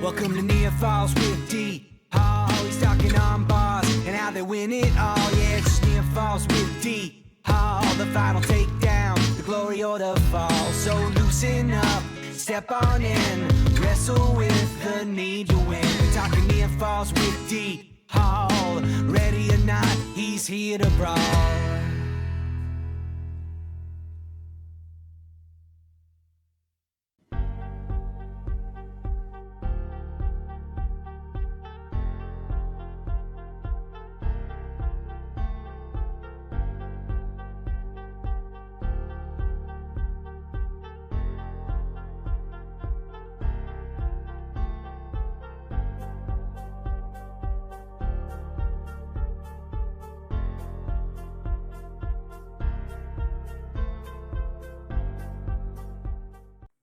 Welcome to Near Falls with D. Hall. He's talking on bars and how they win it all. Yeah, it's just Near Falls with D. Hall. The final takedown, the glory or the fall. So loosen up, step on in, wrestle with the need to win. Talking Near Falls with D. Hall. Ready or not, he's here to brawl.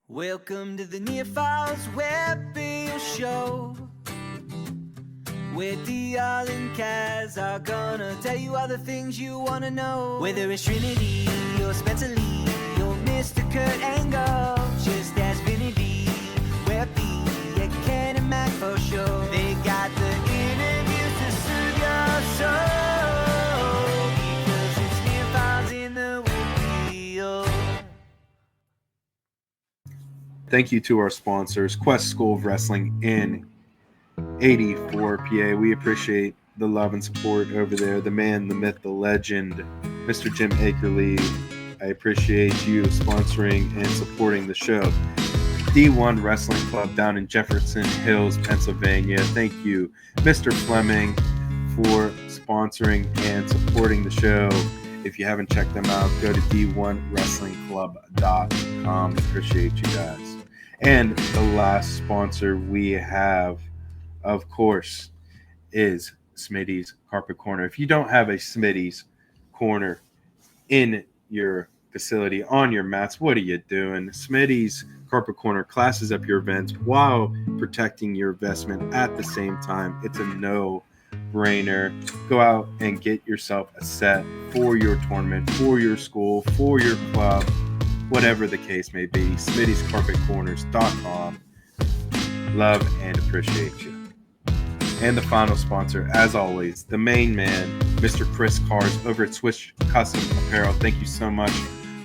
Welcome to the Near Falls WPIAL show, where DL and Kaz are gonna tell you all the things you wanna know. Whether it's Trinity or Spencer Lee or Mr. Kurt Angle, just ask Vinny D. WPIAL and Mac for sure. They got the interviews to soothe your soul, because it's Near Falls in the WPIAL. Thank you to our sponsors, Quest School of Wrestling in 84 PA. We appreciate the love and support over there. The man, the myth, the legend, Mr. Jim Akerley. I appreciate you sponsoring and supporting the show. D1 Wrestling Club down in Jefferson Hills, Pennsylvania. Thank you, Mr. Fleming, for sponsoring and supporting the show. If you haven't checked them out, go to d1wrestlingclub.com. Appreciate you guys. And the last sponsor we have, of course, is Smitty's Carpet Corner. If you don't have a Smitty's Corner in your facility, on your mats, what are you doing? Smitty's Carpet Corner classes up your events while protecting your investment at the same time. It's a no-brainer. Go out and get yourself a set for your tournament, for your school, for your club, whatever the case may be. Smitty'sCarpetCorners.com. Love and appreciate you. And the final sponsor, as always, the main man, Mr. Chris Cars over at Swiss Custom Apparel. Thank you so much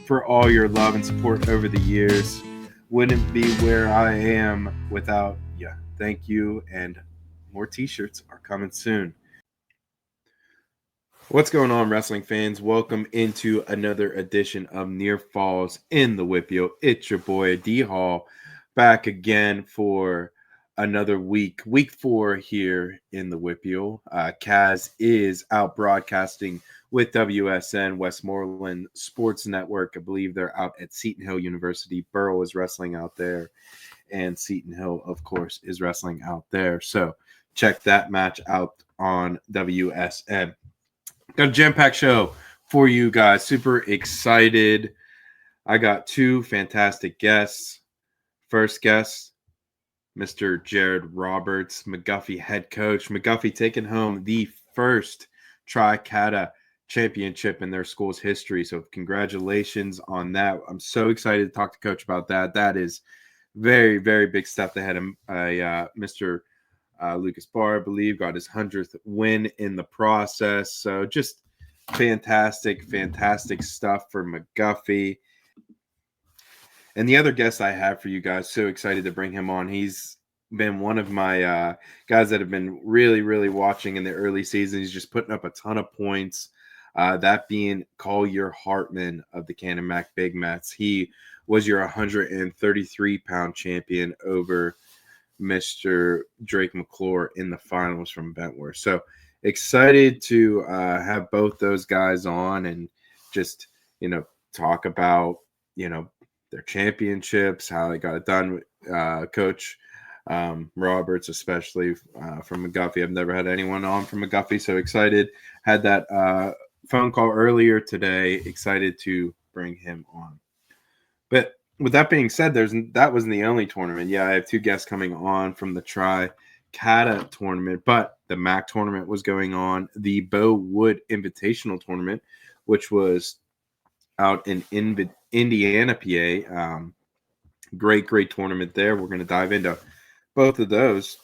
for all your love and support over the years. Wouldn't be where I am without you. Thank you, and more t-shirts are coming soon. What's going on, wrestling fans? Welcome into another edition of Near Falls in the WPIAL. It's your boy D Hall, back again for another week 4 here in the WPIAL. Kaz is out broadcasting with WSN, Westmoreland Sports Network. I believe they're out at Seton Hill University. Burrow is wrestling out there, and Seton Hill, of course, is wrestling out there. So check that match out on WSN. Got a jam-packed show for you guys. Super excited. I got 2 fantastic guests. First guest, Mr. Jared Roberts, McGuffey head coach. McGuffey taking home the first Tri-Cata championship in their school's history. So congratulations on that. I'm so excited to talk to Coach about that. That is very, very big step ahead of Mr. Lucas Barr, I believe, got his 100th win in the process. So just fantastic stuff for McGuffey. And the other guest I have for you guys, so excited to bring him on. He's been one of my guys that have been really, really watching in the early season. He's just putting up a ton of points. That being Collier Hartman of the Cannon Mac Big Mats. He was your 133-pound champion over Mr. Drake McClure in the finals from Bentworth. So excited to have both those guys on and just, talk about, their championships, how they got it done with Coach Roberts, especially from McGuffey. I've never had anyone on from McGuffey, so excited. Had that phone call earlier today. Excited to bring him on. But with that being said, that wasn't the only tournament. Yeah, I have 2 guests coming on from the Tri-Cata tournament, but the MAC tournament was going on. The Bo Wood Invitational tournament, which was out in Indiana, PA. Great tournament there. We're going to dive into both of those.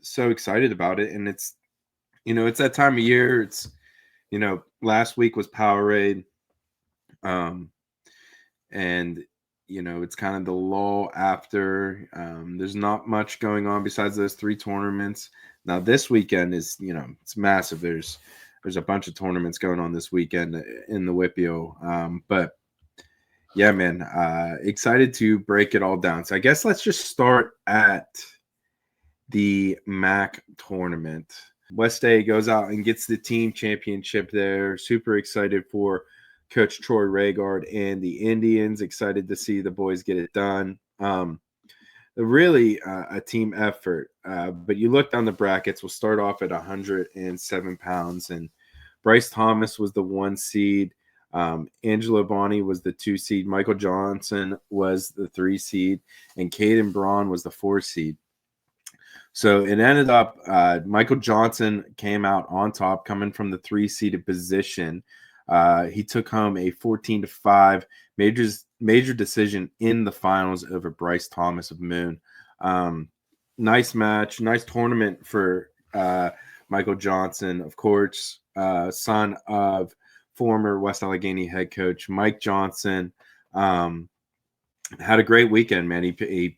So excited about it. And it's, it's that time of year. It's, last week was Powerade. And, it's kind of the lull after. There's not much going on besides those 3 tournaments. Now this weekend is, it's massive. There's a bunch of tournaments going on this weekend in the WPIAL. But yeah, man, excited to break it all down. So I guess let's just start at the MAC tournament. West A goes out and gets the team championship there. Super excited for Coach Troy Raygard and the Indians. Excited to see the boys get it done. Really a team effort. But you look down the brackets. We'll start off at 107 pounds. And Bryce Thomas was the 1 seed. Angela Bonney was the 2 seed. Michael Johnson was the 3 seed. And Caden Braun was the 4 seed. So it ended up Michael Johnson came out on top, coming from the 3-seeded position. He took home a 14-5 major decision in the finals over Bryce Thomas of Moon. Nice match, nice tournament for Michael Johnson, of course, son of former West Allegheny head coach Mike Johnson. Had a great weekend, man. He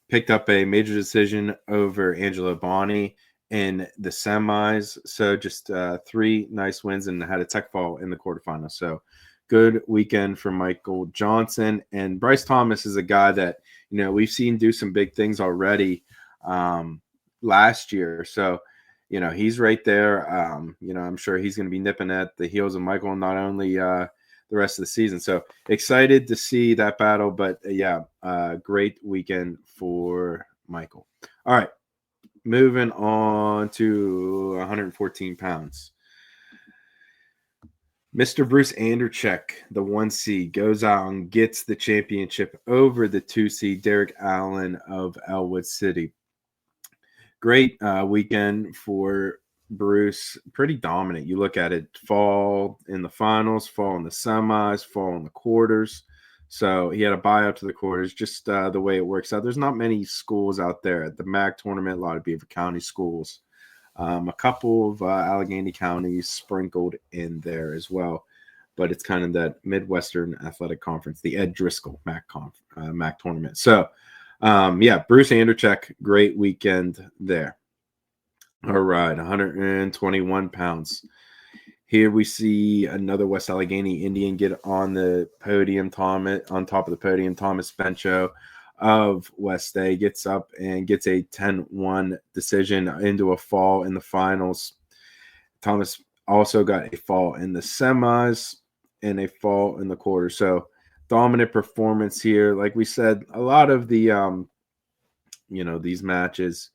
picked up a major decision over Angela Bonney in the semis. So just 3 nice wins and had a tech fall in the quarterfinals. So good weekend for Michael Johnson. And Bryce Thomas is a guy that, we've seen do some big things already last year. So, he's right there. I'm sure he's going to be nipping at the heels of Michael, not only the rest of the season. So excited to see that battle, but great weekend for Michael. All right, moving on to 114 pounds. Mr. Bruce Anderchek, the 1 seed, goes out and gets the championship over the 2 seed Derek Allen of Elwood City. Great weekend for Bruce, pretty dominant. You look at it, fall in the finals, fall in the semis, fall in the quarters. So he had a buyout to the quarters, just the way it works out. There's not many schools out there at the MAC tournament, a lot of Beaver County schools. A couple of Allegheny counties sprinkled in there as well. But it's kind of that Midwestern Athletic Conference, the Ed Driscoll MAC tournament. So, Bruce Anderchek, great weekend there. All right, 121 pounds. Here we see another West Allegheny Indian get on the podium, on top of the podium. Thomas Bencho of West A gets up and gets a 10-1 decision into a fall in the finals. Thomas also got a fall in the semis and a fall in the quarter. So dominant performance here. Like we said, a lot of the, these matches,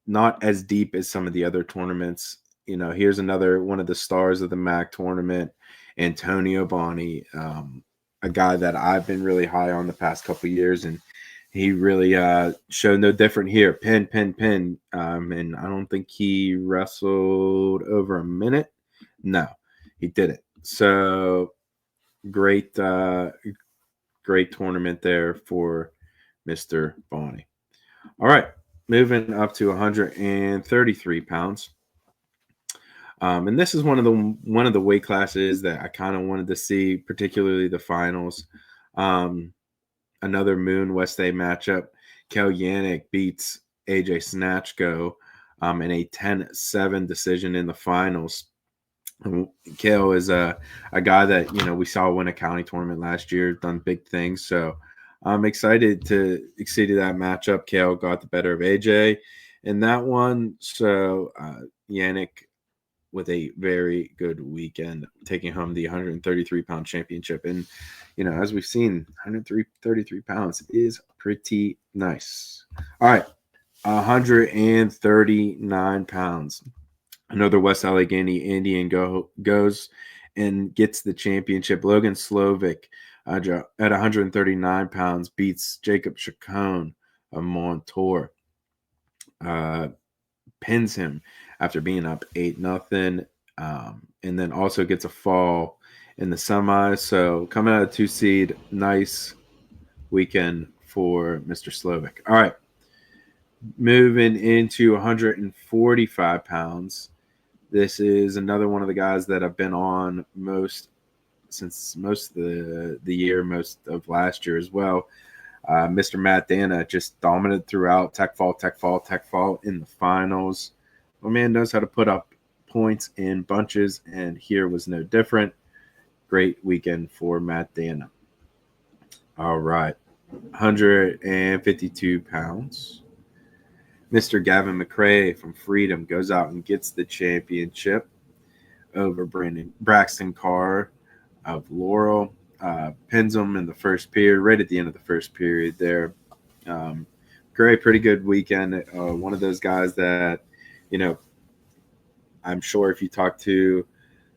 not as deep as some of the other tournaments. Here's another one of the stars of the MAC tournament, Antonio Bonney, a guy that I've been really high on the past couple of years, and he really showed no different here. Pin. And I don't think he wrestled over a minute. No, he didn't. So great tournament there for Mr. Bonney. All right. Moving up to 133 pounds. And this is one of the weight classes that I kind of wanted to see, particularly the finals. Another Moon West A matchup. Kel Yannick beats AJ Snatchko in a 10-7 decision in the finals. Kel is a guy that, we saw win a county tournament last year, done big things. So I'm excited to exceed that matchup. Kel got the better of AJ in that one. So Yannick with a very good weekend, taking home the 133-pound championship. And, as we've seen, 133 pounds is pretty nice. All right, 139 pounds. Another West Allegheny Indian goes and gets the championship. Logan Slovic at 139 pounds beats Jacob Chacon of Montour. Pins him after being up 8-0, and then also gets a fall in the semis. So coming out of 2 seed, nice weekend for Mr. Slovic. All right. Moving into 145 pounds. This is another one of the guys that I've been on since most of the year, most of last year as well. Mr. Matt Dana just dominated throughout. Tech fall in the finals. My man knows how to put up points in bunches, and here was no different. Great weekend for Matt Dana. All right. 152 pounds. Mr. Gavin McRae from Freedom goes out and gets the championship over Braxton Carr of Laurel. Pins him in the first period, right at the end of the first period there. McRae, pretty good weekend. One of those guys that, I'm sure if you talk to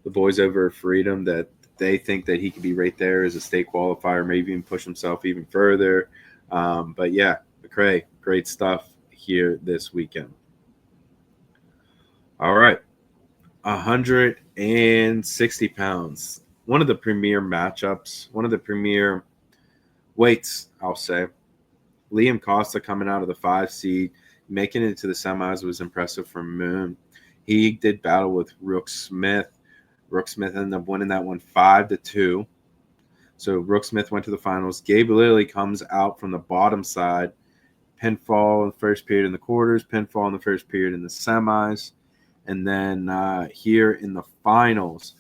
the boys over at Freedom that they think that he could be right there as a state qualifier, maybe even push himself even further. But yeah, McRae, great stuff here this weekend. All right. 160 pounds. One of the premier matchups, one of the premier weights, I'll say. Liam Costa coming out of the 5 seed, making it to the semis was impressive for Moon. He did battle with Rook Smith. Rook Smith ended up winning that one 5-2. So Rook Smith went to the finals. Gabe Lilly comes out from the bottom side. Pinfall in the first period in the quarters, pinfall in the first period in the semis. And then here in the finals,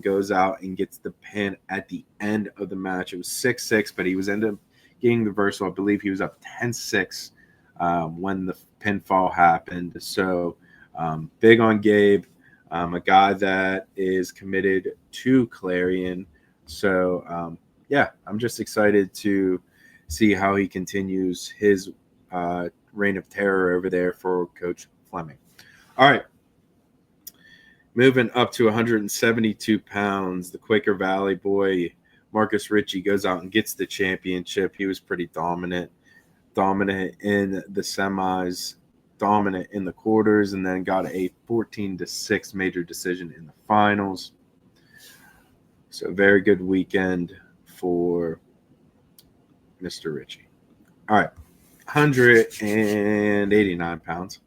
goes out and gets the pin at the end of the match. It was 6-6, but he was ended up getting the reversal. I believe he was up 10-6 when the pinfall happened. So big on Gabe, a guy that is committed to Clarion. So, yeah, I'm just excited to see how he continues his reign of terror over there for Coach Fleming. All right. Moving up to 172 pounds, the Quaker Valley boy, Marcus Ritchie, goes out and gets the championship. He was pretty dominant in the semis, dominant in the quarters, and then got a 14-6 major decision in the finals. So very good weekend for Mr. Ritchie. All right, 189 pounds.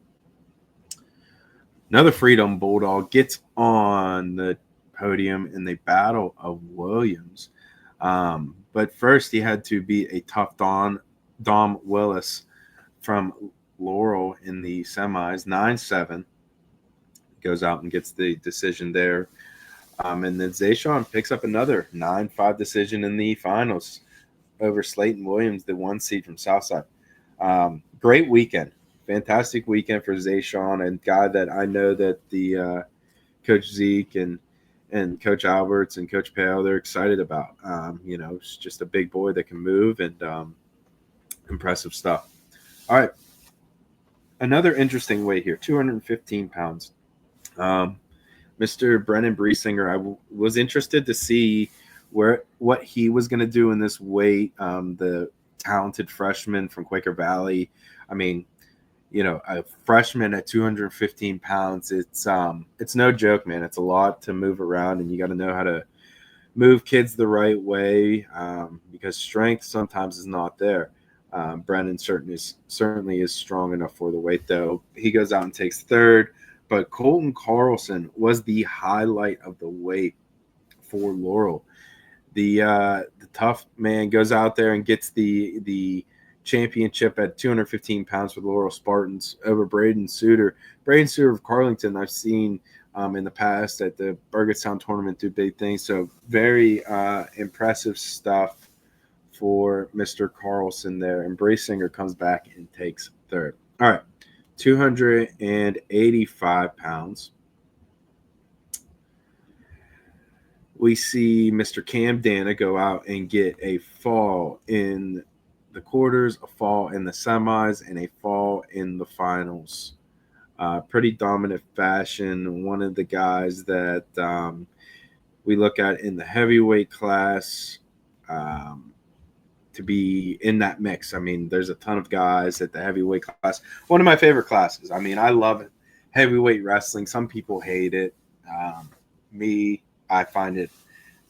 Another Freedom Bulldog gets on the podium in the Battle of Williams. But first, he had to beat a tough Dom Willis from Laurel in the semis, 9-7. Goes out and gets the decision there. And then Zayshawn picks up another 9-5 decision in the finals over Slayton Williams, the 1 seed from Southside. Great weekend. Fantastic weekend for Zayshawn, and guy that I know that the Coach Zeke and Coach Alberts and Coach Pale, they're excited about. It's just a big boy that can move and impressive stuff. All right. Another interesting weight here, 215 pounds. Mr. Brennan Briesinger, I was interested to see what he was going to do in this weight. The talented freshman from Quaker Valley. I mean, a freshman at 215 pounds, it's no joke, man. It's a lot to move around, and you got to know how to move kids the right way because strength sometimes is not there. Brennan certainly is strong enough for the weight, though. He goes out and takes third, but Colton Carlson was the highlight of the weight for Laurel. The tough man goes out there and gets the championship at 215 pounds for the Laurel Spartans over Braden Suter. Braden Suter of Carlington, I've seen in the past at the Burgettstown tournament do big things. So very impressive stuff for Mr. Carlson there. And Briesinger comes back and takes third. All right, 285 pounds. We see Mr. Cam Dana go out and get a fall in the quarters, a fall in the semis, and a fall in the finals. Pretty dominant fashion. One of the guys that we look at in the heavyweight class to be in that mix. I mean, there's a ton of guys at the heavyweight class. One of my favorite classes. I mean, I love it. Heavyweight wrestling. Some people hate it. I find it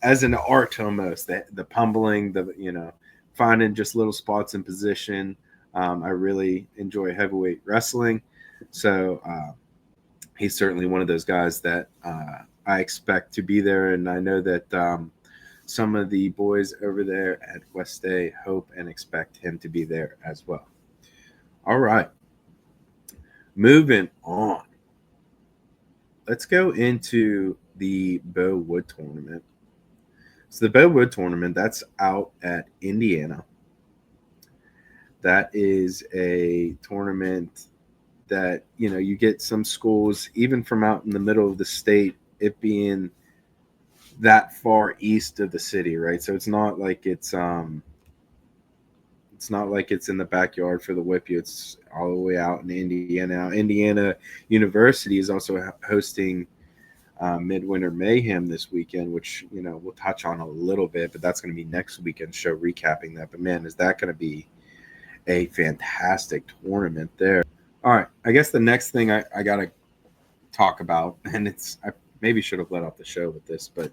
as an art almost. The pummeling, finding just little spots in position. I really enjoy heavyweight wrestling. So he's certainly one of those guys that I expect to be there. And I know that some of the boys over there at West Day hope and expect him to be there as well. All right. Moving on. Let's go into the Bo Wood tournament. So the Bo Wood tournament, that's out at Indiana. That is a tournament that, you get some schools, even from out in the middle of the state, it being that far east of the city, right? So it's not like it's in the backyard for the WPIAL. It's all the way out in Indiana. Now, Indiana University is also hosting Midwinter Mayhem this weekend, which we'll touch on a little bit, but that's going to be next weekend show recapping that. But man, is that going to be a fantastic tournament there. All right, I guess the next thing I got to talk about, and I maybe should have let off the show with this, but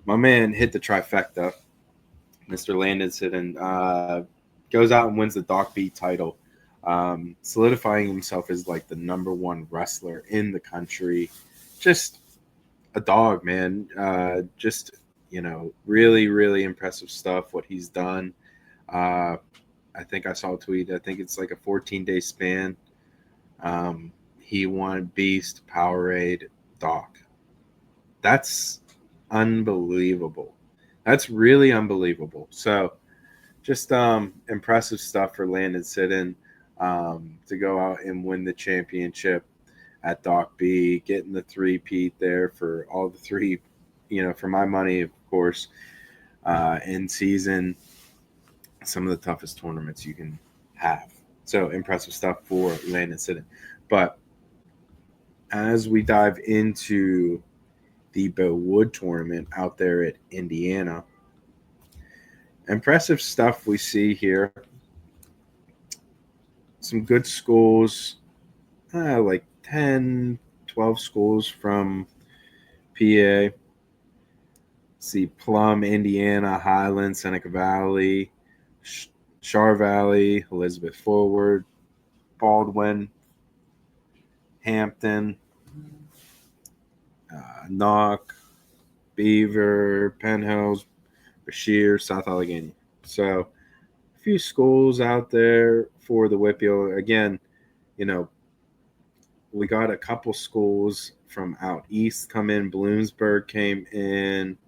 my man hit the trifecta. Mr. Landon Sidden goes out and wins the Doc B title, solidifying himself as like the number one wrestler in the country. Just a dog, man. Really, really impressive stuff, what he's done. I think I saw a tweet. I think it's like a 14-day span. He won Beast, Powerade, Doc. That's unbelievable. That's really unbelievable. So just impressive stuff for Landon Sidden to go out and win the championship at Doc B, getting the three-peat there for all the three, for my money, of course, in season, some of the toughest tournaments you can have. So impressive stuff for Landon Sidden. But as we dive into the Bo Wood tournament out there at Indiana, impressive stuff we see here. Some good schools, like 10, 12 schools from PA. See Plum, Indiana, Highland, Seneca Valley, Char Valley, Elizabeth Forward, Baldwin, Hampton, Knock, Beaver, Penhills, Bashir, South Allegheny. So a few schools out there for the WPIAL. Again, we got a couple schools from out east come in. Bloomsburg came in.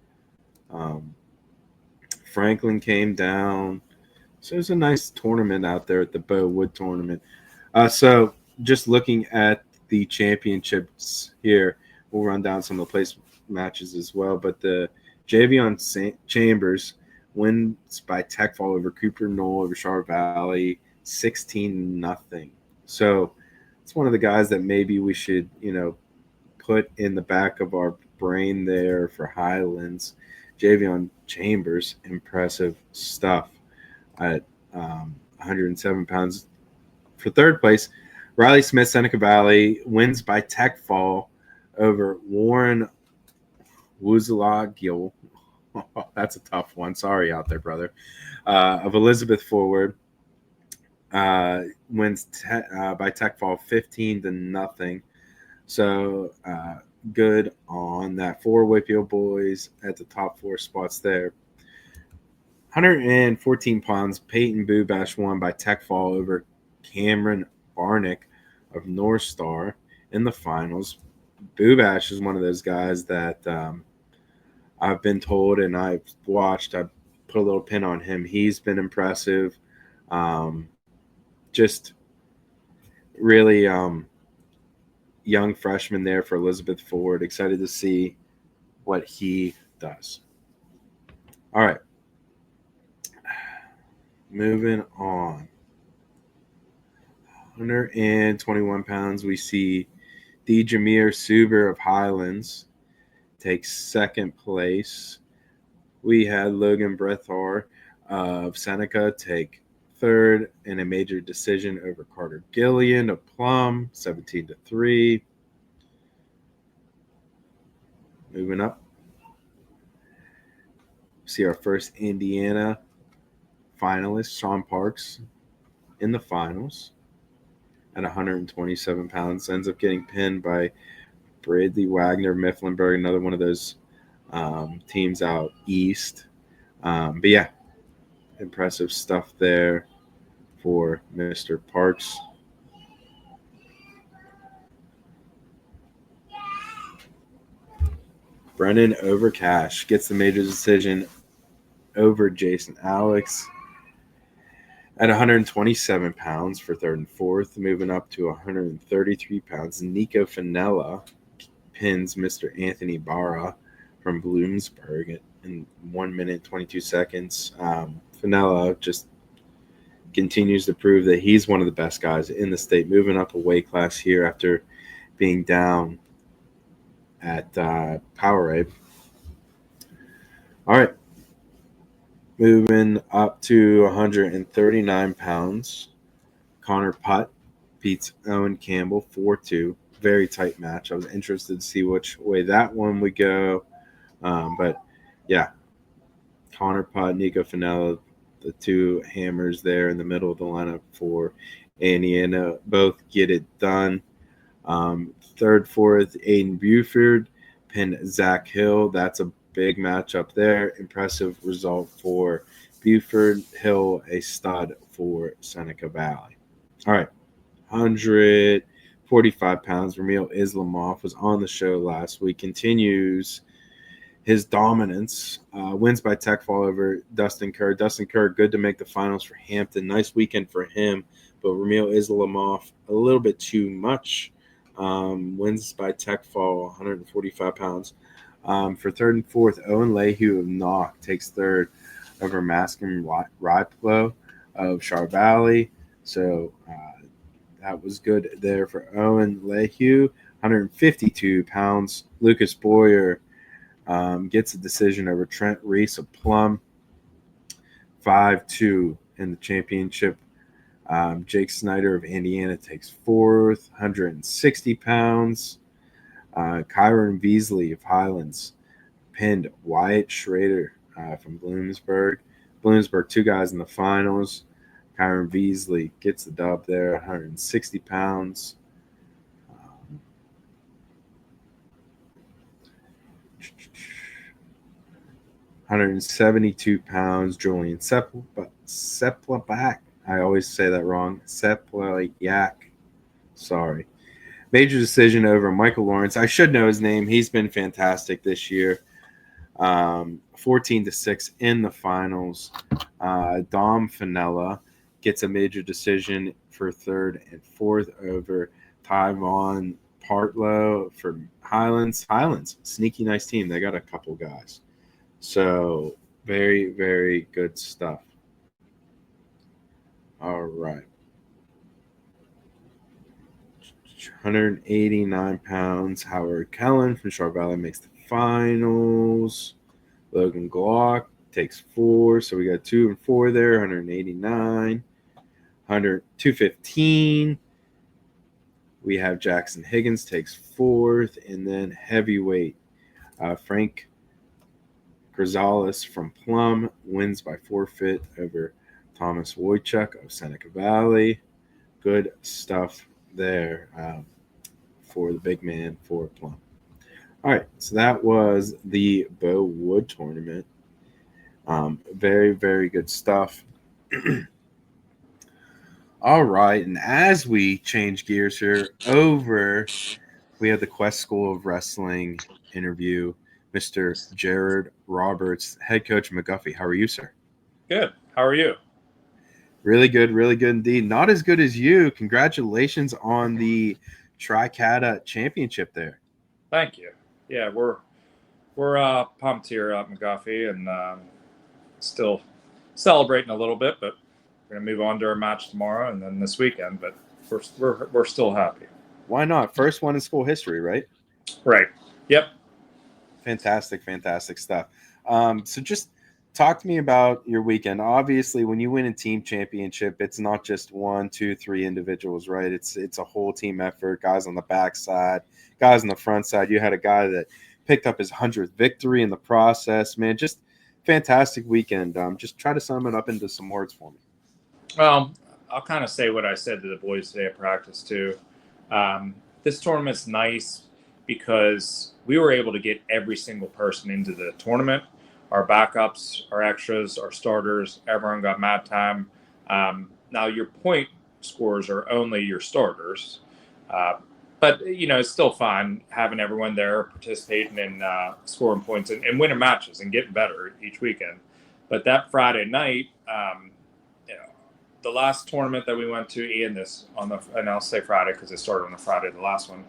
Franklin came down. So it was a nice tournament out there at the Bo Wood tournament. So just looking at the championships here, we'll run down some of the place matches as well. But the Javion Chambers wins by tech fall over Cooper Knoll over Char Valley, 16-0. So it's one of the guys that maybe we should, put in the back of our brain there for Highlands. Javion Chambers, impressive stuff at 107 pounds. For third place, Riley Smith, Seneca Valley, wins by tech fall over Warren Woozalagil. That's a tough one. Sorry out there, brother. Of Elizabeth Forward. Wins by tech fall 15-0. So good on that. 4 WPIAL boys at the top 4 spots there. 114 pounds, Peyton Boobash won by tech fall over Cameron Barnick of North Star in the finals. Boobash is one of those guys that I've been told and I've watched. I put a little pin on him. He's been impressive. Just really young freshman there for Elizabeth Ford. Excited to see what he does. All right. Moving on. 121 pounds, we see D. Jameer Suber of Highlands takes second place. We had Logan Brethar of Seneca take third in a major decision over Carter Gillian of Plum, 17-3. Moving up. See our first Indiana finalist Sean Parks in the finals at 127 pounds. Ends up getting pinned by Bradley Wagner, Mifflinburg, another one of those teams out east. But yeah, impressive stuff there for Mr. Parks. Brennan Overcash gets the major decision over Jason Alex at 127 pounds for third and fourth, moving up to 133 pounds. Nico Finella pins Mr. Anthony Barra from Bloomsburg in 1 minute 22 seconds. Finella just continues to prove that he's one of the best guys in the state, moving up a weight class here after being down at Powerade. All right. Moving up to 139 pounds. Connor Putt beats Owen Campbell 4-2. Very tight match. I was interested to see which way that one would go. But, yeah, Connor Putt, Nico Finella, the two hammers there in the middle of the lineup for Indiana, both get it done. Third, fourth, Aiden Buford pinned Zach Hill. That's a big matchup there. Impressive result for Buford. Hill, a stud for Seneca Valley. All right, 145 pounds. Ramil Islamov was on the show last week. Continues his dominance. Wins by tech fall over Dustin Kerr. Dustin Kerr, good to make the finals for Hampton. Nice weekend for him. But Ramil Islamov, a little bit too much. Wins by tech fall, 145 pounds. For third and fourth, Owen Lehue of Knock takes third over Mascom Riplo of Char Valley. So that was good there for Owen Lehue. 152 pounds. Lucas Boyer gets a decision over Trent Reese of Plum. 5-2 in the championship. Jake Snyder of Indiana takes fourth, 160 pounds. Kyron Beasley of Highlands pinned Wyatt Schrader from Bloomsburg. Bloomsburg, two guys in the finals. Kyron Beasley gets the dub there, 160 pounds. 172 pounds, Julian Seplak. I always say that wrong. Seplak. Sorry. Major decision over Michael Lawrence. I should know his name. He's been fantastic this year. 14-6 in the finals. Dom Finella gets a major decision for third and fourth over Tyvon Partlow for Highlands. Highlands, sneaky nice team. They got a couple guys. So very, very good stuff. All right. 189 pounds. Howard Kellen from Char Valley makes the finals. Logan Glock takes 4. So we got 2 and 4 there. 189. 215. We have Jackson Higgins takes 4th. And then heavyweight. Frank Grisales from Plum wins by forfeit over Thomas Wojcik of Seneca Valley. Good stuff there for the big man for Plum. All right, so that was the Bo Wood tournament. Very, very good stuff. All right, and as we change gears here we have the Quest School of Wrestling interview. Mr. Jared Roberts, head coach McGuffey. How are you, sir? Good. How are you? Really good indeed. Not as good as you. Congratulations on the Tri-Cata championship there. Thank you. Yeah, we're pumped here at McGuffey and still celebrating a little bit, but we're gonna move on to our match tomorrow and then this weekend. But we're still happy. Why not? First one in school history, right? Right. Yep. Fantastic stuff. So just talk to me about your weekend. Obviously, when you win a team championship, it's not just 1, 2, 3 individuals, right? It's a whole team effort. Guys on the backside, guys on the front side. You had a guy that picked up his 100th victory in the process. Man, just fantastic weekend. Just try to sum it up into some words for me. Well, I'll kind of say what I said to the boys today at practice too. This tournament's nice because we were able to get every single person into the tournament. Our backups, our extras, our starters, everyone got mat time. Now your point scores are only your starters. But, it's still fun having everyone there participating in scoring points and winning matches and getting better each weekend. But that Friday night, the last tournament that we went to, and I'll say Friday because it started on the Friday, the last one,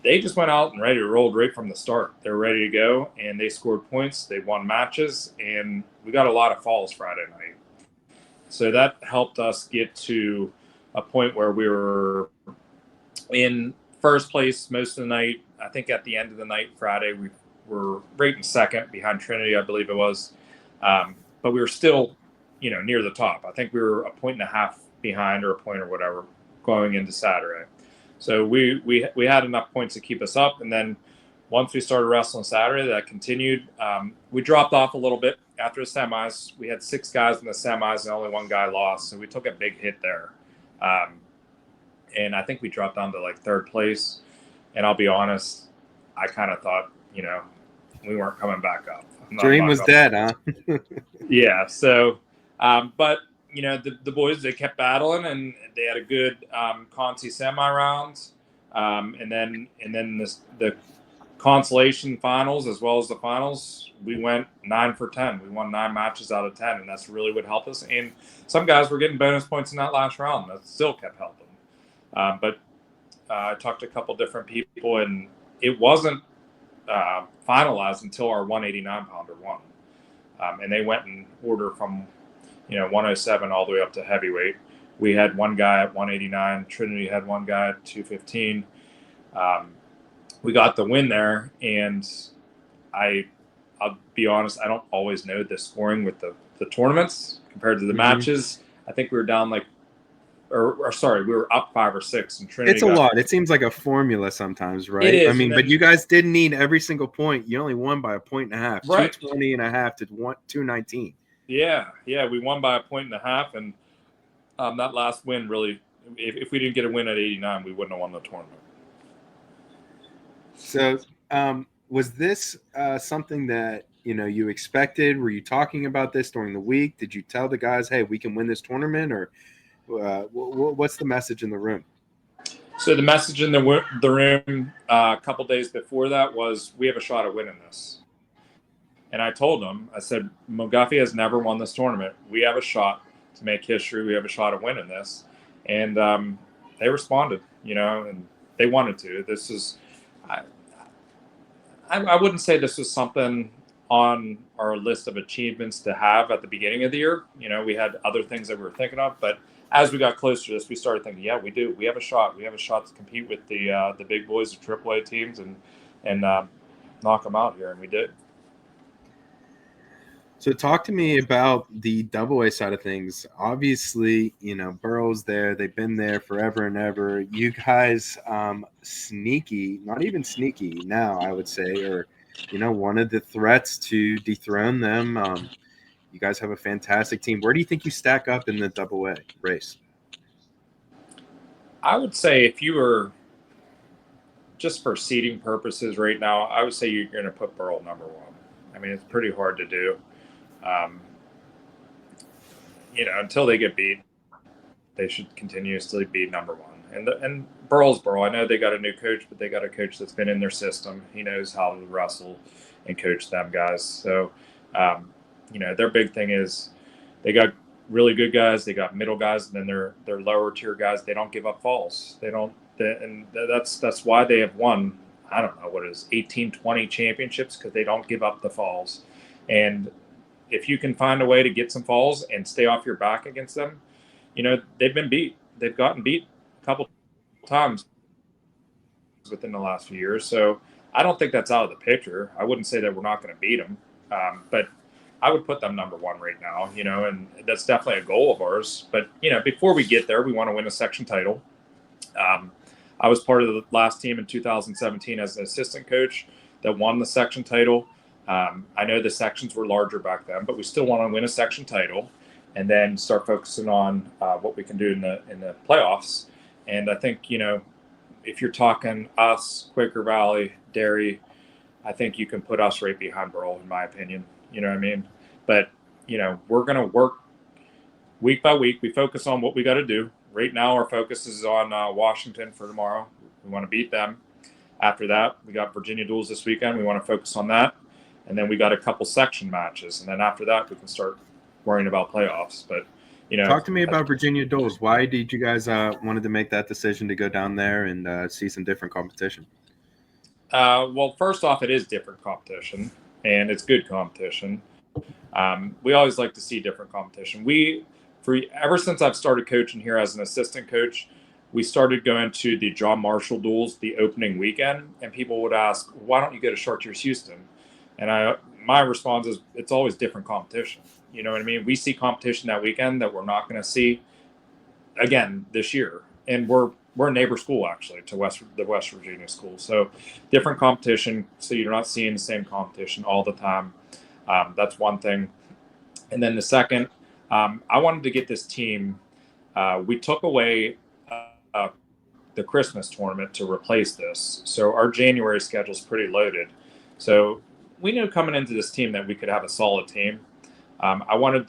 they just went out and ready to roll right from the start. They were ready to go, and they scored points. They won matches, and we got a lot of falls Friday night. So that helped us get to a point where we were in first place most of the night. I think at the end of the night, Friday, we were right in second behind Trinity, I believe it was. But we were still, near the top. I think we were a point and a half behind or a point or whatever going into Saturday. So we had enough points to keep us up. And then once we started wrestling Saturday, that continued. We dropped off a little bit after the semis. We had 6 guys in the semis and only 1 guy lost. So we took a big hit there. And I think we dropped down to like 3rd place. And I'll be honest, I kind of thought, we weren't coming back up. Dream was dead, huh? Yeah. So, but the boys, they kept battling and they had a good Conti semi rounds. And then the consolation finals as well as the finals, we went 9 for 10. We won 9 matches out of 10, and that's really what helped us. And some guys were getting bonus points in that last round. That still kept helping. But I talked to a couple different people, and it wasn't finalized until our 189 pounder won. And they went in order from 107 all the way up to heavyweight. We had 1 guy at 189. Trinity had 1 guy at 215. We got the win there, and I'll be honest, I don't always know the scoring with the tournaments compared to the matches. I think we were down we were up 5 or 6, and Trinity. It's a lot. It seems like a formula sometimes, right? It is. I mean, but you guys didn't need every single point. You only won by a point and a half, right. 220 and a half to 219. Yeah, we won by a point and a half, and that last win really, if we didn't get a win at 89, we wouldn't have won the tournament. So, was this something that you expected? Were you talking about this during the week? Did you tell the guys, "Hey, we can win this tournament," or what's the message in the room? So the message in the room a couple days before that was, we have a shot at winning this. And I told them, I said, McGuffey has never won this tournament. We have a shot to make history. We have a shot at winning this. And they responded, and they wanted to. This is, I wouldn't say this was something on our list of achievements to have at the beginning of the year. We had other things that we were thinking of, but as we got closer to this, we started thinking, yeah, we do. We have a shot. We have a shot to compete with the big boys, the AAA teams, and knock them out here, and we did. So talk to me about the AA side of things. Obviously, Burrow's there. They've been there forever and ever. You guys, sneaky, not even sneaky now, I would say, or, one of the threats to dethrone them. You guys have a fantastic team. Where do you think you stack up in the AA race? I would say if you were, just for seeding purposes right now, I would say you're going to put Burrell number 1. I mean, it's pretty hard to do. Until they get beat, they should continuously be number 1. And Burrell's Burrell. I know they got a new coach, but they got a coach that's been in their system. He knows how to wrestle and coach them guys. So, their big thing is they got really good guys, they got middle guys, and then their lower tier guys. They don't give up falls. And that's why they have won. I don't know what it is, 18, 20 championships, because they don't give up the falls. And if you can find a way to get some falls and stay off your back against them, they've been beat. They've gotten beat a couple times within the last few years. So I don't think that's out of the picture. I wouldn't say that we're not going to beat them, but I would put them number 1 right now, and that's definitely a goal of ours. But, before we get there, we want to win a section title. I was part of the last team in 2017 as an assistant coach that won the section title. I know the sections were larger back then, but we still want to win a section title and then start focusing on what we can do in the playoffs. And I think, if you're talking us, Quaker Valley, Derry, I think you can put us right behind Burl, in my opinion. You know what I mean? But, we're going to work week by week. We focus on what we got to do. Right now, our focus is on Washington for tomorrow. We want to beat them. After that, we got Virginia duels this weekend. We want to focus on that. And then we got a couple section matches. And then after that, we can start worrying about playoffs. But, talk to me about Virginia duels. Why did you guys wanted to make that decision to go down there and see some different competition? Well, first off, it is different competition, and it's good competition. We always like to see different competition. Ever since I've started coaching here as an assistant coach, we started going to the John Marshall duels the opening weekend, and people would ask, "Why don't you go to Chartiers Houston?" And my response is, it's always different competition. You know what I mean? We see competition that weekend that we're not going to see again this year, and we're a neighbor school actually to the West Virginia school, so different competition. So you're not seeing the same competition all the time. That's one thing. And then the second, I wanted to get this team. We took away the Christmas tournament to replace this, so our January schedule is pretty loaded. So we knew coming into this team that we could have a solid team. I wanted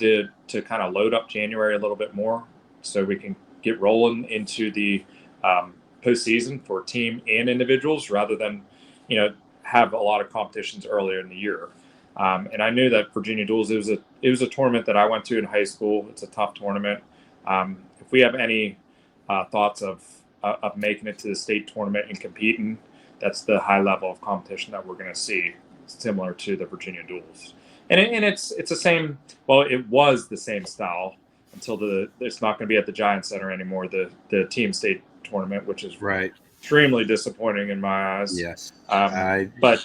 to kind of load up January a little bit more so we can get rolling into the postseason for team and individuals rather than, have a lot of competitions earlier in the year. And I knew that Virginia duels, it was a tournament that I went to in high school. It's a tough tournament. If we have any thoughts of making it to the state tournament and competing, that's the high level of competition that we're going to see, similar to the Virginia duels. And it's the same. Well, it was the same style until it's not going to be at the Giant Center anymore. The team state tournament, which is extremely disappointing in my eyes. Yes, but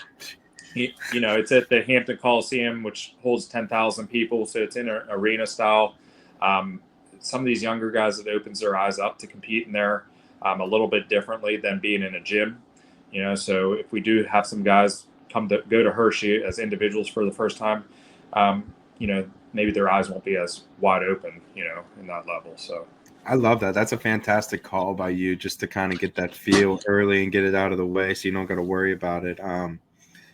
it's at the Hampton Coliseum, which holds 10,000 people, so it's in an arena style. Some of these younger guys, it opens their eyes up to compete in there a little bit differently than being in a gym. So if we do have some guys go to Hershey as individuals for the first time, maybe their eyes won't be as wide open, in that level. So I love that. That's a fantastic call by you, just to kind of get that feel early and get it out of the way so you don't got to worry about it.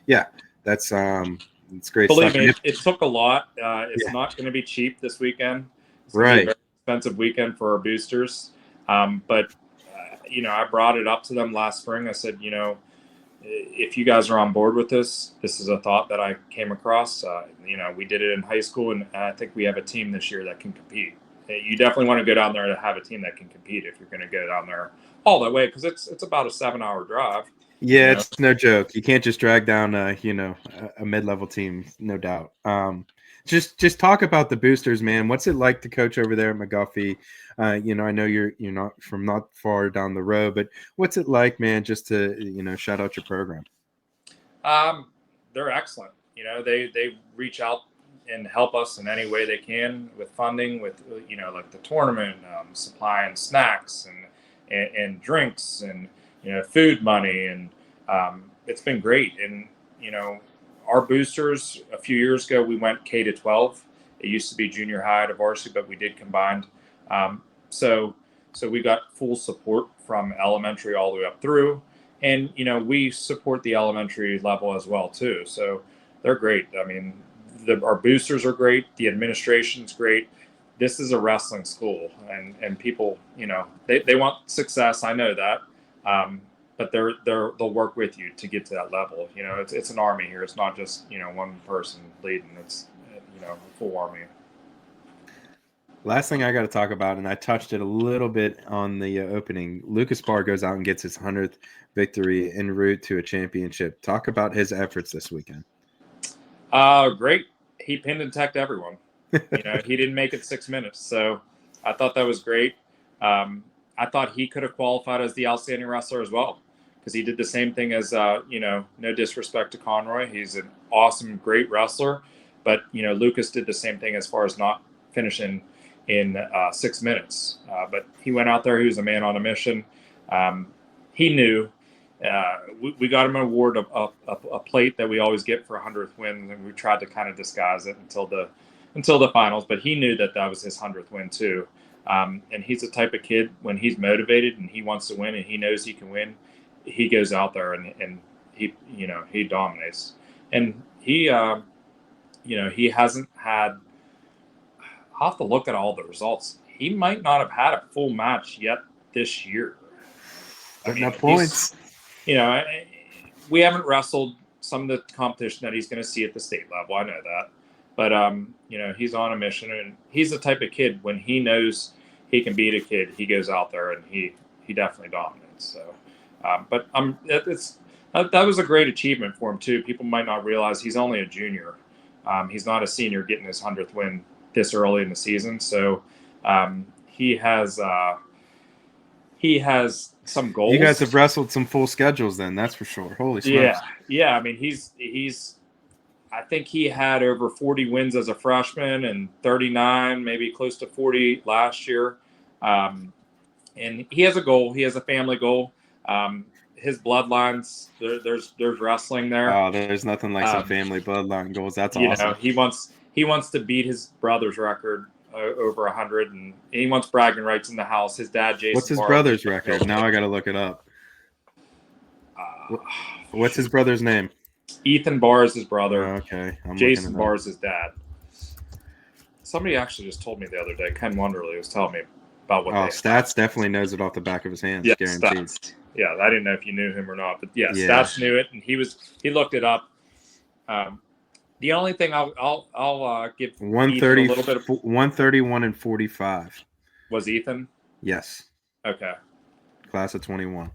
Yeah, that's it's great Believe stuff. me, it took a lot. It's not going to be cheap this weekend. It's going to be a very expensive weekend for our boosters. But I brought it up to them last spring. I said, if you guys are on board with this is a thought that I came across. We did it in high school, and I think we have a team this year that can compete. You definitely want to go down there to have a team that can compete if you're going to go down there all that way, because it's about a 7-hour drive. Yeah, it's no joke. You can't just drag down a mid-level team, no doubt. Just talk about the boosters, man. What's it like to coach over there at McGuffey? I know you're not far down the road, but what's it like, man, just to shout out your program? They're excellent. They reach out and help us in any way they can with funding, with like the tournament, supplying snacks and drinks and food money, and it's been great. And our boosters, a few years ago we went K to 12. It used to be junior high to varsity, but we did combined. So we got full support from elementary all the way up through, and we support the elementary level as well too. So they're great. I mean, our boosters are great. The administration's great. This is a wrestling school, and people, they want success. I know that, but they'll work with you to get to that level. It's an army here. It's not just one person leading. It's a full army. Last thing I got to talk about, and I touched it a little bit on the opening. Lucas Barr goes out and gets his 100th victory en route to a championship. Talk about his efforts this weekend. Great. He pinned and teched everyone. He didn't make it 6 minutes, so I thought that was great. I thought he could have qualified as the outstanding wrestler as well, because he did the same thing as no disrespect to Conroy. He's an awesome, great wrestler, but Lucas did the same thing as far as not finishing in 6 minutes. But he went out there. He was a man on a mission. He knew we got him an award, a plate that we always get for 100th win, and we tried to kind of disguise it until the finals. But he knew that was his 100th win too. And he's the type of kid, when he's motivated and he wants to win and he knows he can win, he goes out there and he dominates. And he he hasn't had. I'll have to look at all the results. He might not have had a full match yet this year. Putting up points. We haven't wrestled some of the competition that he's going to see at the state level. I know that. But, he's on a mission, and he's the type of kid, when he knows he can beat a kid, he goes out there and he definitely dominates. So, that was a great achievement for him too. People might not realize he's only a junior. He's not a senior getting his 100th win this early in the season. So, he has some goals. You guys have wrestled some full schedules then, that's for sure. Holy smokes. Yeah. I mean, he's I think he had over 40 wins as a freshman and 39, maybe close to 40 last year. And he has a goal. He has a family goal. His bloodlines, there's wrestling there. Oh, there's nothing like some family bloodline goals. That's awesome. He wants to beat his brother's record over 100, and he wants bragging rights in the house. His dad, Jason. What's his brother's record? Now I got to look it up. What's his brother's name? Ethan Barr is his brother. Okay. Jason Barr is his dad. Somebody actually just told me the other day. Ken Wonderly was telling me about what. Stats definitely knows it off the back of his hands. Yeah, guaranteed. Stats. Yeah, I didn't know if you knew him or not, but Stats knew it, and he looked it up. The only thing I'll give 130, Ethan a little bit of 131 and 45. Was Ethan? Yes. Okay. Class of 21.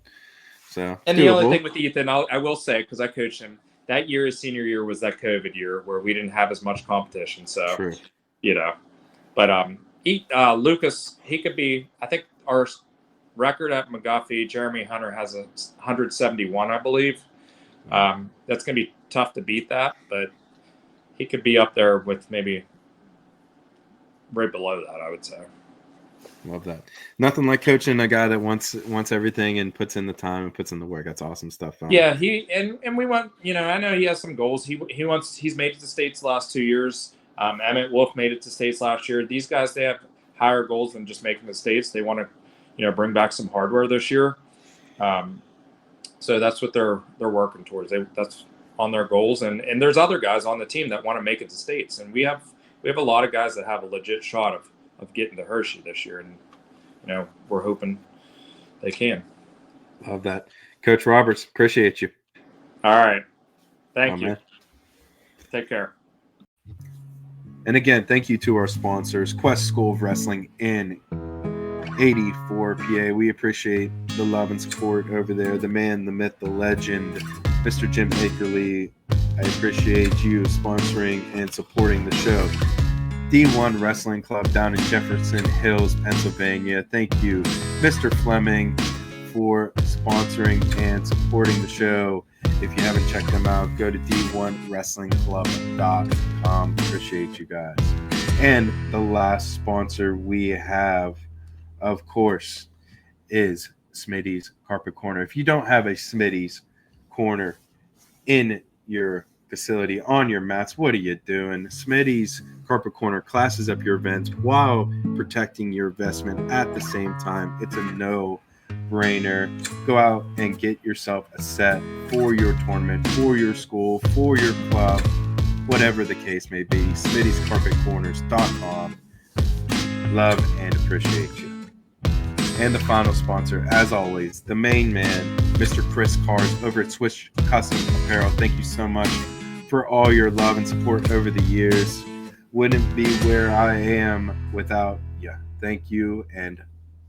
So. And the only thing with Ethan, I will say, because I coached him, that year, his senior year, was that COVID year where we didn't have as much competition. So, true. But Lucas, he could be. I think our record at McGuffey, Jeremy Hunter has a 171, I believe. That's going to be tough to beat that, but he could be up there with maybe right below that, I would say. Love that. Nothing like coaching a guy that wants everything and puts in the time and puts in the work. That's awesome stuff. Yeah, and we want, I know he has some goals. He's made it to states the last 2 years. Emmett Wolf made it to states last year. These guys, they have higher goals than just making the states. They want to, bring back some hardware this year. So that's what they're working towards. That's on their goals. And there's other guys on the team that want to make it to states. And we have a lot of guys that have a legit shot of getting to Hershey this year. And, we're hoping they can. Love that. Coach Roberts, appreciate you. All right. Thank you. Man. Take care. And again, thank you to our sponsors, Quest School of Wrestling in 84 PA. We appreciate the love and support over there. The man, the myth, the legend, Mr. Jim Akerley. I appreciate you sponsoring and supporting the show. D1 Wrestling Club down in Jefferson Hills, Pennsylvania. Thank you, Mr. Fleming, for sponsoring and supporting the show. If you haven't checked them out, go to d1wrestlingclub.com. Appreciate you guys. And the last sponsor we have, of course, is Smitty's Carpet Corner. If you don't have a Smitty's Corner in your facility on your mats, what are you doing? Smitty's Carpet Corner classes up your events while protecting your investment at the same time. It's a no-brainer. Go out and get yourself a set for your tournament, for your school, for your club, whatever the case may be. Smitty'sCarpetCorners.com. Love and appreciate you. And the final sponsor, as always, the main man, Mr. Chris Cars over at Swiss Custom Apparel. Thank you so much for all your love and support over the years. Wouldn't be where I am without you. Thank you, and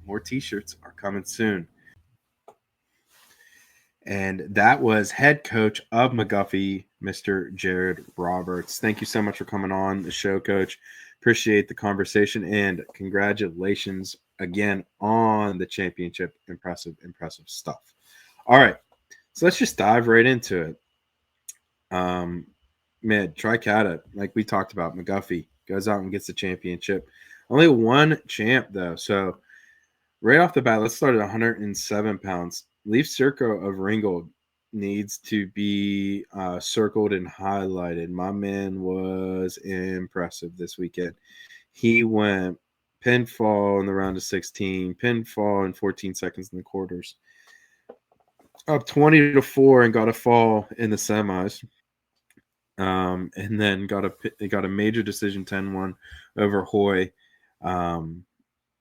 more t-shirts are coming soon. And that was head coach of McGuffey, Mr. Jared Roberts. Thank you so much for coming on the show, Coach. Appreciate the conversation, and congratulations again on the championship. Impressive stuff. All right, so let's just dive right into it. Tri-Cata, like we talked about, McGuffey goes out and gets the championship. Only one champ, though. So right off the bat, let's start at 107 pounds. Leaf Circle of Ringgold needs to be circled and highlighted. My man was impressive this weekend. He went pinfall in the round of 16, pinfall in 14 seconds in the quarters, up 20-4, and got a fall in the semis. And then got a major decision 10-1 over Hoy in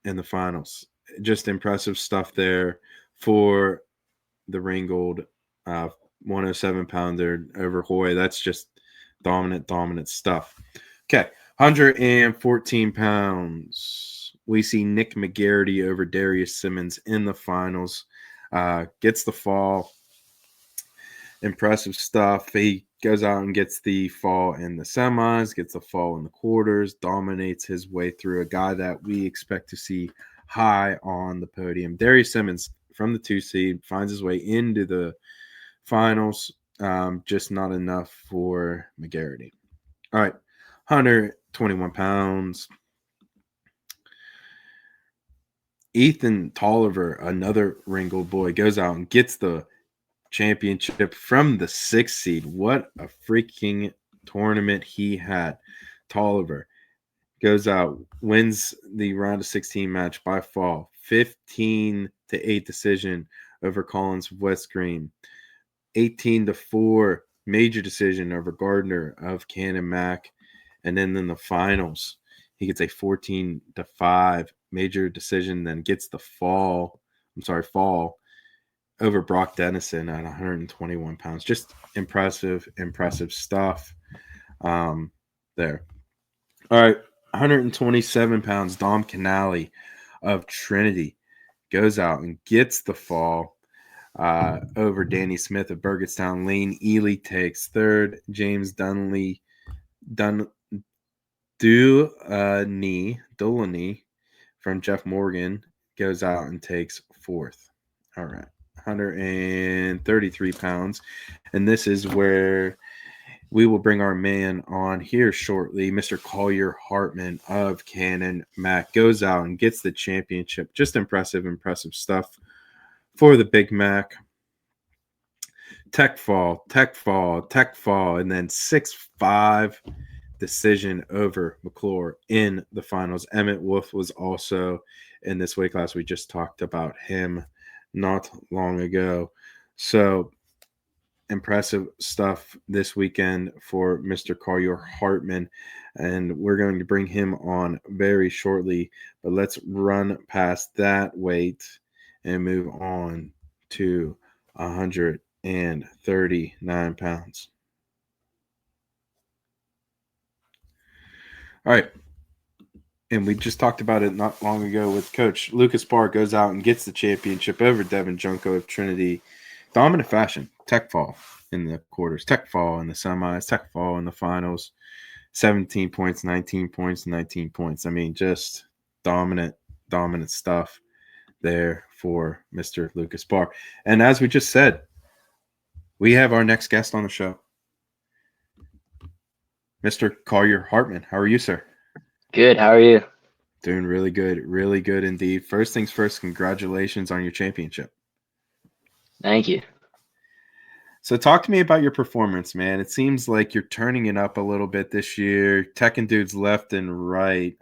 the finals. Just impressive stuff there for the Ringgold 107-pounder over Hoy. That's just dominant stuff. Okay, 114 pounds. We see Nick McGarity over Darius Simmons in the finals. Gets the fall. Impressive stuff. He goes out and gets the fall in the semis, gets the fall in the quarters, dominates his way through a guy that we expect to see high on the podium. Darius Simmons from the 2 seed finds his way into the finals, just not enough for McGarity. All right, 121 pounds. Ethan Tolliver, another Ringgold boy, goes out and gets the championship from the 6th seed. What a freaking tournament he had. Tolliver goes out, wins the round of 16 match by fall, 15-8 decision over Collins West Green, 18-4 major decision over Gardner of Cannon Mac, and then in the finals he gets a 14-5 major decision, then gets the fall over Brock Dennison at 121 pounds. Just impressive stuff there. All right, 127 pounds, Dom Canali of Trinity goes out and gets the fall over Danny Smith of Burgettstown. Lane Ely takes third. James Dulaney from Jeff Morgan goes out and takes fourth. All right, 133 pounds. And this is where we will bring our man on here shortly. Mr. Collier Hartman of Cannon Mac goes out and gets the championship. Just impressive stuff for the Big Mac. Tech fall, and then 6-5 decision over McClure in the finals. Emmett Wolf was also in this weight class. We just talked about him not long ago. So impressive stuff this weekend for Mr. Collier Hartman, and we're going to bring him on very shortly. But let's run past that weight and move on to 139 pounds. All right. And we just talked about it not long ago with Coach. Lucas Barr goes out and gets the championship over Devin Junko of Trinity. Dominant fashion. Tech fall in the quarters. Tech fall in the semis. Tech fall in the finals. 17 points, 19 points, 19 points. I mean, just dominant stuff there for Mr. Lucas Barr. And as we just said, we have our next guest on the show. Mr. Collier Hartman. How are you, sir? Good. How are you? Doing really good indeed. First things first, congratulations on your championship. Thank you. So talk to me about your performance, man. It seems like you're turning it up a little bit this year, teching dudes left and right.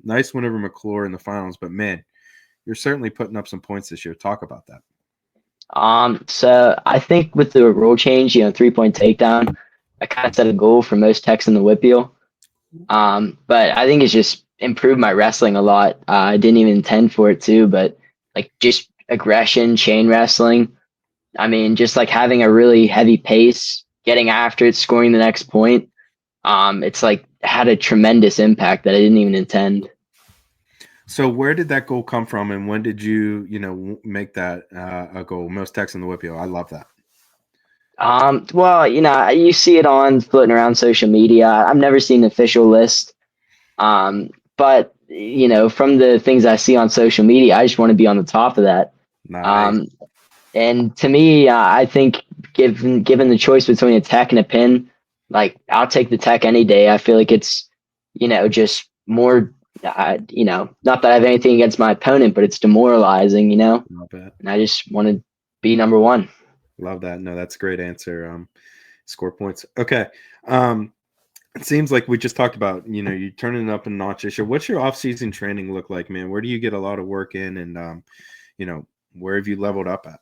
Nice win over McClure in the finals, but man, you're certainly putting up some points this year. Talk about that. So I think with the rule change, 3-point takedown, I kind of set a goal for most techs in the WPIAL. But I think it's just improved my wrestling a lot. I didn't even intend for it to, but like just aggression, chain wrestling. I mean, just like having a really heavy pace, getting after it, scoring the next point. It's like had a tremendous impact that I didn't even intend. So where did that goal come from, and when did you make that a goal? Most techs in the WPIAL. I love that. Well, you see it on floating around social media. I've never seen an official list. But from the things I see on social media, I just want to be on the top of that. Nice. And to me, I think given the choice between a tech and a pin, like I'll take the tech any day. I feel like it's, just more, not that I have anything against my opponent, but it's demoralizing, Not bad. and I just want to be number one. Love that. No, that's a great answer. Score points. Okay. It seems like we just talked about, you turning it up a notch this year. What's your off-season training look like, man? Where do you get a lot of work in, and where have you leveled up at?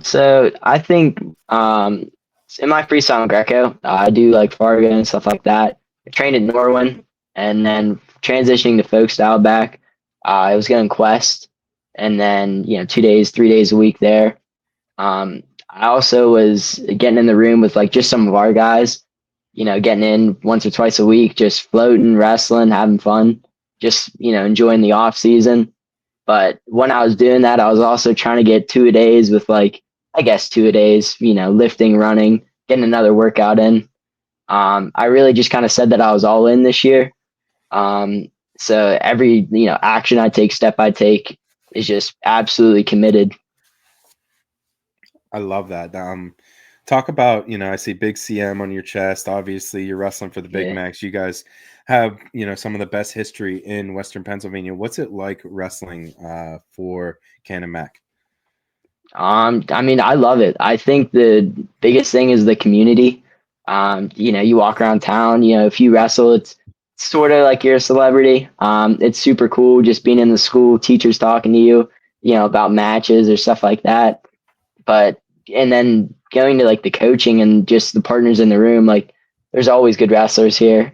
So I think in my freestyle and Greco, I do like Fargo and stuff like that. I trained in Norwin, and then transitioning to folk style back, I was going Quest, and then 2 days, 3 days a week there. I also was getting in the room with like just some of our guys, getting in once or twice a week, just floating, wrestling, having fun, just enjoying the off season. But when I was doing that, I was also trying to get 2 a days with like, I guess 2 a days, lifting, running, getting another workout in. I really just kind of said that I was all in this year. So every, action I take, step I take is just absolutely committed. I love that. Talk about, I see big CM on your chest. Obviously, you're wrestling for the Big Yeah. Macs. You guys have, some of the best history in Western Pennsylvania. What's it like wrestling for Ken and Mac? I mean, I love it. I think the biggest thing is the community. You walk around town, if you wrestle, it's sort of like you're a celebrity. It's super cool just being in the school, teachers talking to you, about matches or stuff like that. But, and then going to like the coaching and just the partners in the room, like there's always good wrestlers here.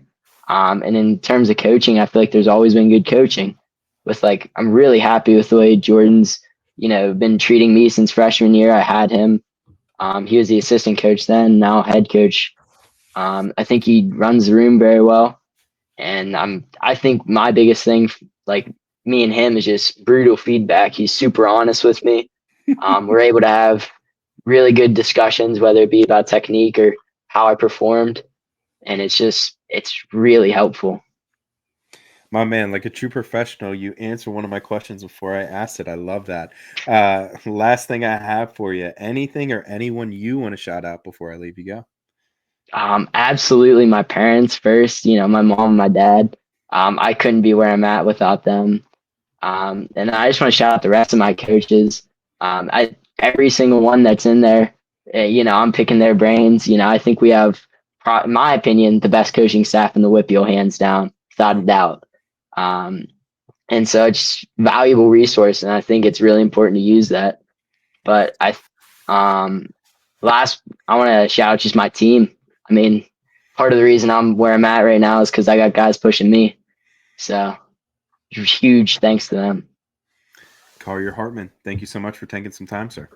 And in terms of coaching, I feel like there's always been good coaching with like, I'm really happy with the way Jordan's, been treating me since freshman year. I had him. He was the assistant coach then, now head coach. I think he runs the room very well. And I think my biggest thing, like me and him, is just brutal feedback. He's super honest with me. We're able to have really good discussions, whether it be about technique or how I performed. And it's really helpful. My man, like a true professional, you answer one of my questions before I asked it. I love that. Last thing I have for you, anything or anyone you want to shout out before I leave you go? Absolutely my parents first, my mom and my dad. I couldn't be where I'm at without them. And I just want to shout out the rest of my coaches. Every single one that's in there, I'm picking their brains. I think we have, in my opinion, the best coaching staff in the WPIAL, hands down, without a doubt. And so it's valuable resource, and I think it's really important to use that. But last, I want to shout out just my team. I mean, part of the reason I'm where I'm at right now is because I got guys pushing me. So huge thanks to them. Collier Hartman, thank you so much for taking some time, sir.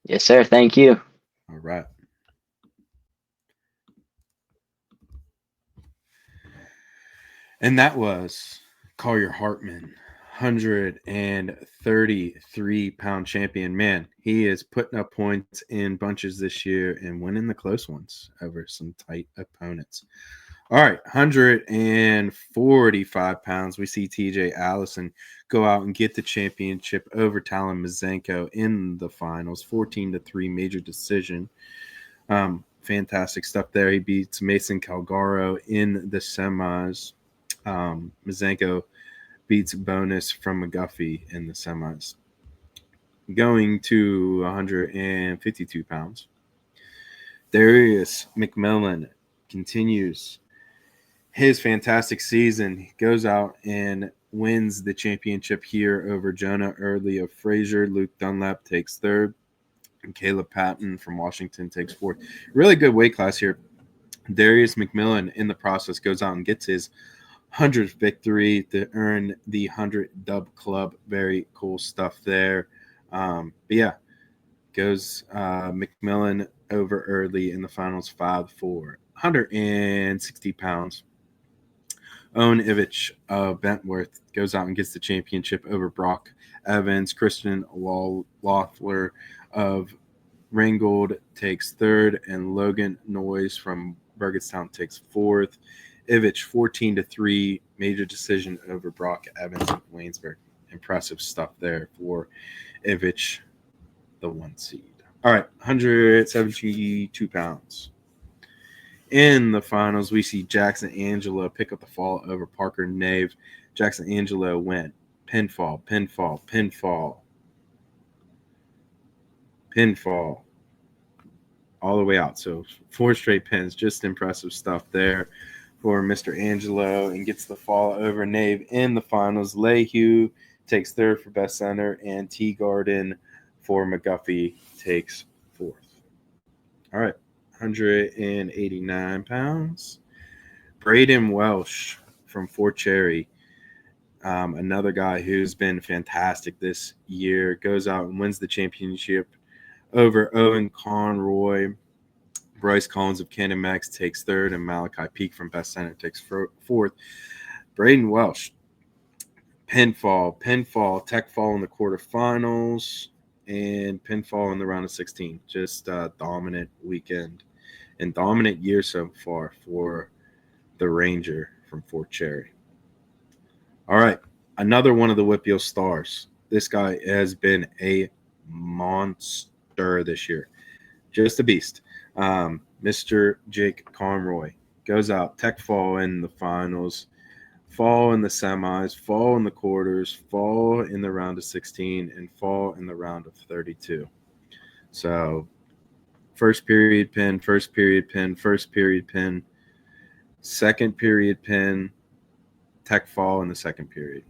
Yes, sir. Thank you. All right. And that was Collier Hartman, 133-pound champion. Man, he is putting up points in bunches this year and winning the close ones over some tight opponents. All right, 145 pounds. We see TJ Allison go out and get the championship over Talon Mazenko in the finals, 14-3 major decision. Fantastic stuff there. He beats Mason Calgaro in the semis. Mazenko beats Bonus from McGuffey in the semis. Going to 152 pounds. Darius McMillan continues his fantastic season. He goes out and wins the championship here over Jonah Early of Fraser. Luke Dunlap takes third. And Caleb Patton from Washington takes fourth. Really good weight class here. Darius McMillan in the process goes out and gets his 100th victory to earn the 100 Dub Club. Very cool stuff there. But yeah, goes McMillan over Early in the finals 5-4. 160 pounds. Owen Ivich of Bentworth goes out and gets the championship over Brock Evans. Christian Loeffler of Ringgold takes third, and Logan Noyes from Burgettstown takes fourth. Ivich 14-3 major decision over Brock Evans of Waynesburg. Impressive stuff there for Ivich, the 1 seed. All right, 172 pounds. In the finals, we see Jackson Angelo pick up the fall over Parker Nave. Jackson Angelo went pinfall. pinfall all the way out. So 4 straight pins, just impressive stuff there for Mr. Angelo, and gets the fall over Nave in the finals. Lehue takes third for best center, and Teagarden for McGuffey takes fourth. All right, 189 pounds. Braden Welsh from Fort Cherry, another guy who's been fantastic this year, goes out and wins the championship over Owen Conroy. Bryce Collins of Cannon Max takes third, and Malachi Peak from Best Center takes fourth. Braden Welsh, pinfall, tech fall in the quarterfinals, and pinfall in the round of 16. Just a dominant weekend and dominant year so far for the Ranger from Fort Cherry. All right, another one of the WPIAL stars. This guy has been a monster this year. Just a beast. Mr. Jake Conroy goes out, tech fall in the finals, fall in the semis, fall in the quarters, fall in the round of 16, and fall in the round of 32. So first period pin, second period pin, tech fall in the second period.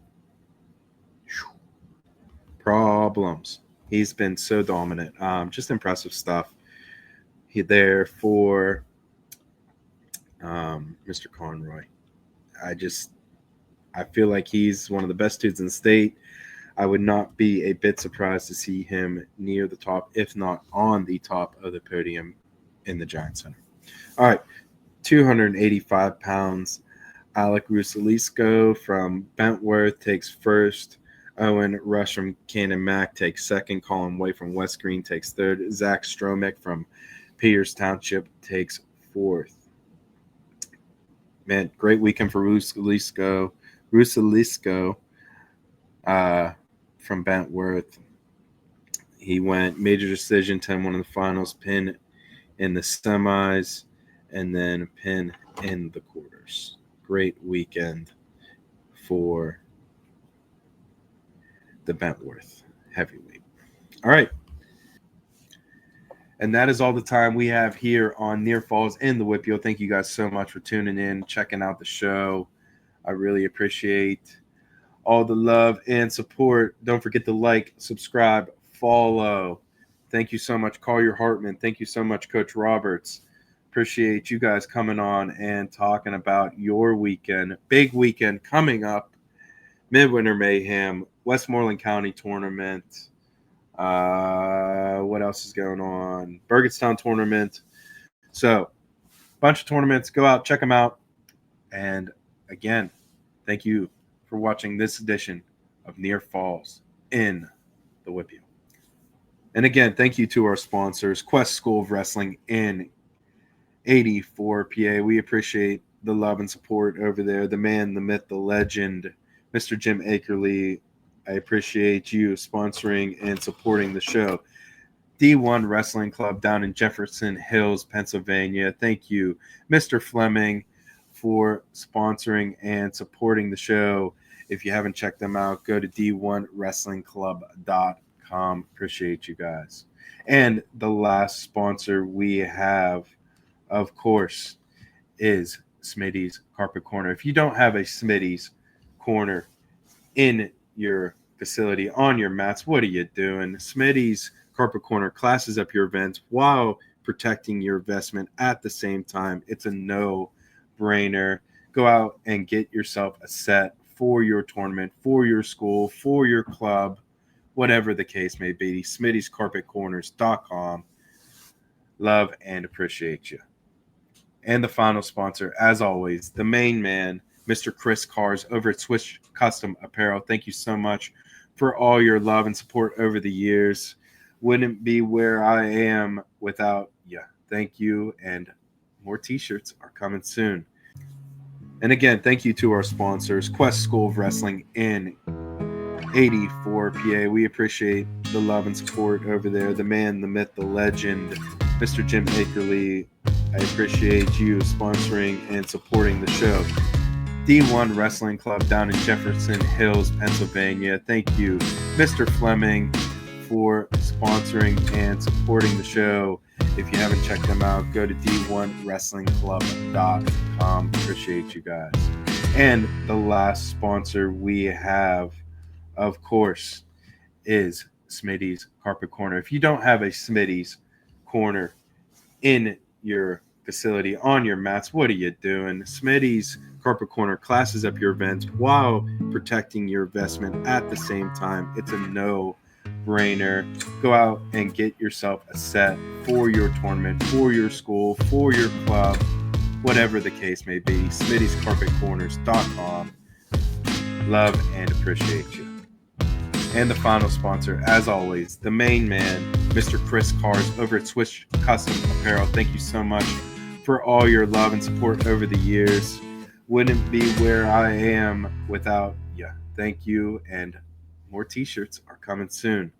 Problems. He's been so dominant. Just impressive stuff there for Mr. Conroy. I feel like he's one of the best dudes in the state. I would not be a bit surprised to see him near the top, if not on the top of the podium in the Giant Center. All right, 285 pounds. Alec Rusalisco from Bentworth takes first. Owen Rush from Cannon Mac takes second. Colin White from West Green takes third. Zach Stromick from Peters Township takes fourth. Man, great weekend for Rusalisco from Bentworth. He went major decision, 10-1 in the finals, pin in the semis, and then pin in the quarters. Great weekend for the Bentworth heavyweight. All right. And that is all the time we have here on Near Falls in the WPIAL. Thank you guys so much for tuning in, checking out the show. I really appreciate all the love and support. Don't forget to like, subscribe, follow. Thank you so much, Collier Hartman. Thank you so much, Coach Roberts. Appreciate you guys coming on and talking about your weekend. Big weekend coming up. Midwinter Mayhem, Westmoreland County Tournament. What else is going on? Burgettstown Tournament. So, bunch of tournaments. Go out, check them out. And again, thank you for watching this edition of Near Falls in the WPIAL. And again, thank you to our sponsors, Quest School of Wrestling in 84 PA. We appreciate the love and support over there. The man, the myth, the legend, Mr. Jim Akerley. I appreciate you sponsoring and supporting the show. D1 Wrestling Club down in Jefferson Hills, Pennsylvania. Thank you, Mr. Fleming, for sponsoring and supporting the show. If you haven't checked them out, go to d1wrestlingclub.com. Appreciate you guys. And the last sponsor we have, of course, is Smitty's Carpet Corner. If you don't have a Smitty's Corner in your facility on your mats, what are you doing? Smitty's Carpet Corner classes up your events while protecting your investment at the same time. It's a no-brainer. Go out and get yourself a set for your tournament, for your school, for your club, whatever the case may be. Smitty'sCarpetCorners.com. Love and appreciate you. And the final sponsor, as always, the main man, Mr. Chris Cars over at Swiss Custom Apparel. Thank you so much for all your love and support over the years. Wouldn't be where I am without you. Thank you, and more t-shirts are coming soon. And again, thank you to our sponsors, Quest School of Wrestling in 84 PA. We appreciate the love and support over there. The man, the myth, the legend, Mr. Jim Akerley. I appreciate you sponsoring and supporting the show. D1 Wrestling Club down in Jefferson Hills, Pennsylvania. Thank you, Mr. Fleming, for sponsoring and supporting the show. If you haven't checked them out, go to d1wrestlingclub.com. Appreciate you guys. And the last sponsor we have, of course, is Smitty's Carpet Corner. If you don't have a Smitty's Corner in your facility on your mats, what are you doing? Smitty's Carpet Corner classes up your events while protecting your investment at the same time. It's a no-brainer. Go out and get yourself a set for your tournament, for your school, for your club, whatever the case may be. Smitty'sCarpetCorners.com. Love and appreciate you. And the final sponsor, as always, the main man, Mr. Chris Cars over at Swiss Custom Apparel. Thank you so much for all your love and support over the years. Wouldn't be where I am without you. Thank you, and more t-shirts are coming soon.